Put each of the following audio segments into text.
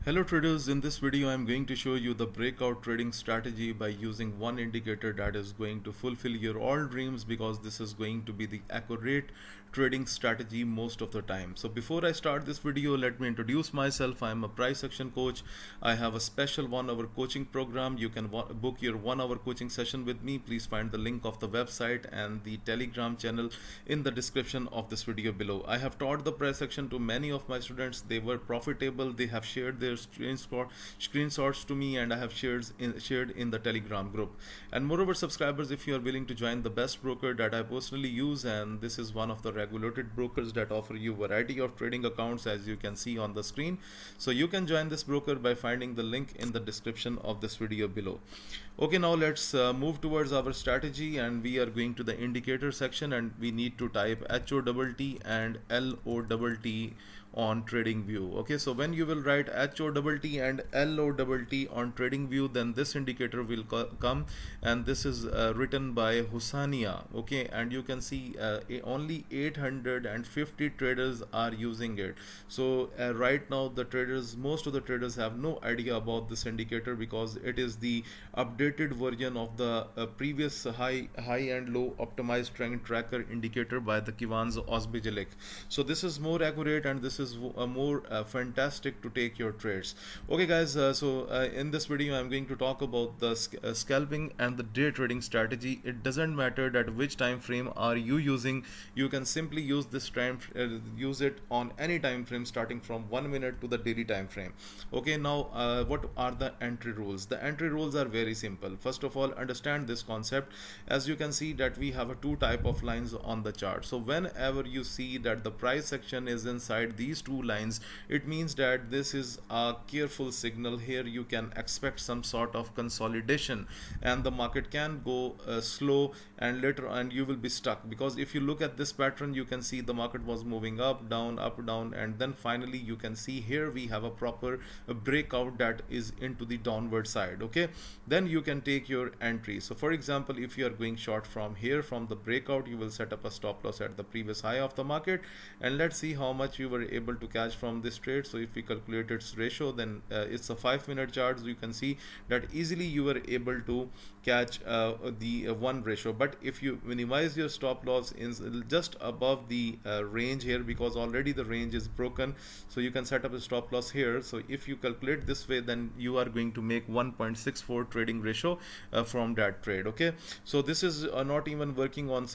Hello traders, in this video I'm going to show you the breakout trading strategy by using one indicator that is going to fulfill your all dreams, because this is going to be the accurate trading strategy most of the time. So before I start this video, let me introduce myself. I'm a price action coach. I have a special 1 hour coaching program. You can book your 1 hour coaching session with me. Please find the link of the website and the Telegram channel in the description of this video below. I have taught the price action to many of my students. They were profitable. They have shared their screenshots to me, and I have shared in the Telegram group. And moreover, subscribers, if you are willing to join the best broker that I personally use, and this is one of the regulated brokers that offer you variety of trading accounts, as you can see on the screen. So you can join this broker by finding the link in the description of this video below. Okay, now let's move towards our strategy, and we are going to the indicator section, and we need to type HOTT and LOTT on trading view. Okay, so when you will write HOTT and LOTT on trading view, then this indicator will come, and this is written by Husania. Okay, and you can see only 850 traders are using it. So right now most of the traders have no idea about this indicator, because it is the updated version of the previous high and low optimized trend tracker indicator by the Kivans Osbijalik. So this is more accurate, and this is more fantastic to take your trades. Okay guys, in this video I'm going to talk about the scalping and the day trading strategy. It doesn't matter that which time frame are you using. You can simply use this use it on any time frame starting from 1 minute to the daily time frame. Okay, now what are the entry rules? The entry rules are very simple. First of all, understand this concept. As you can see that we have a two type of lines on the chart. So whenever you see that the price section is inside these two lines, it means that this is a careful signal. Here you can expect some sort of consolidation, and the market can go slow, and later on you will be stuck, because if you look at this pattern, you can see the market was moving up down, and then finally you can see here we have a proper breakout that is into the downward side. Okay, then you can take your entry. So for example, if you are going short from here, from the breakout, you will set up a stop loss at the previous high of the market, and let's see how much you were able to catch from this trade. So if we calculate its ratio, then it's a 5-minute chart. So you can see that easily you were able to catch the one ratio. But if you minimize your stop loss in just above the range here, because already the range is broken, so you can set up a stop loss here. So if you calculate this way, then you are going to make 1.64 trading ratio from that trade. Okay, so this is not even working on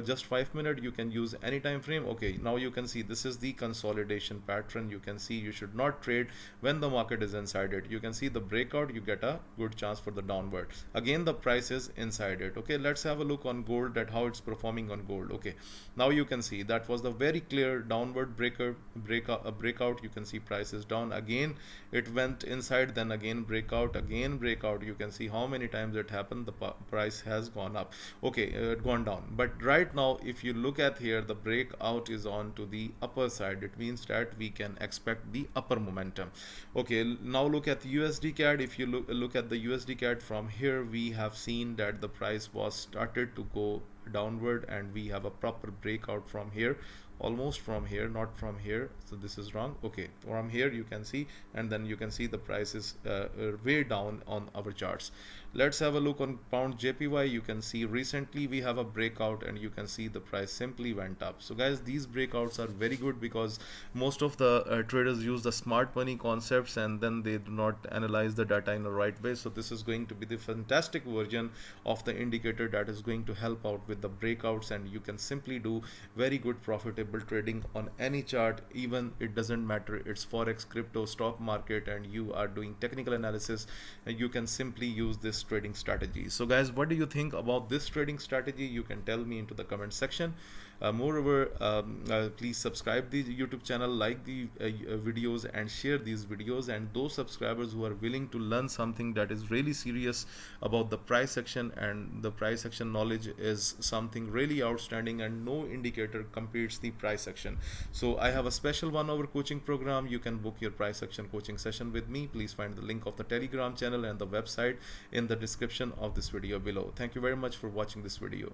just 5 minutes. You can use any time frame. Okay, now you can see this is the consolidation pattern. You can see you should not trade when the market is inside it. You can see the breakout, you get a good chance for the downward. Again, the price is inside it. Okay, let's have a look on gold, that how it's performing on gold. Okay, now you can see that was the very clear downward breakout. You can see price is down again, it went inside, then again breakout. You can see how many times it happened. The price has gone up. Okay, it gone down. But right now if you look at here, the breakout is on to the upper side. It means that we can expect the upper momentum. Okay, now look at the USD CAD. If you look at the USD CAD from here, we have seen that the price was started to go downward, and we have a proper breakout from here, almost from here, not from here. So this is wrong. Okay, from here you can see, and then you can see the price is way down on our charts. Let's have a look on pound JPY. You can see recently we have a breakout, and you can see the price simply went up. So guys, these breakouts are very good, because most of the traders use the smart money concepts, and then they do not analyze the data in the right way. So this is going to be the fantastic version of the indicator that is going to help out with the breakouts, and you can simply do very good profitable trading on any chart. Even it doesn't matter, it's forex, crypto, stock market, and you are doing technical analysis, and you can simply use this trading strategy. So guys, what do you think about this trading strategy? You can tell me into the comment section. Moreover, please subscribe the YouTube channel, like the videos, and share these videos. And those subscribers who are willing to learn something that is really serious about the price action, and the price action knowledge is something really outstanding, and no indicator competes the price action. So I have a special 1 hour coaching program. You can book your price action coaching session with me. Please find the link of the Telegram channel and the website in the description of this video below. Thank you very much for watching this video.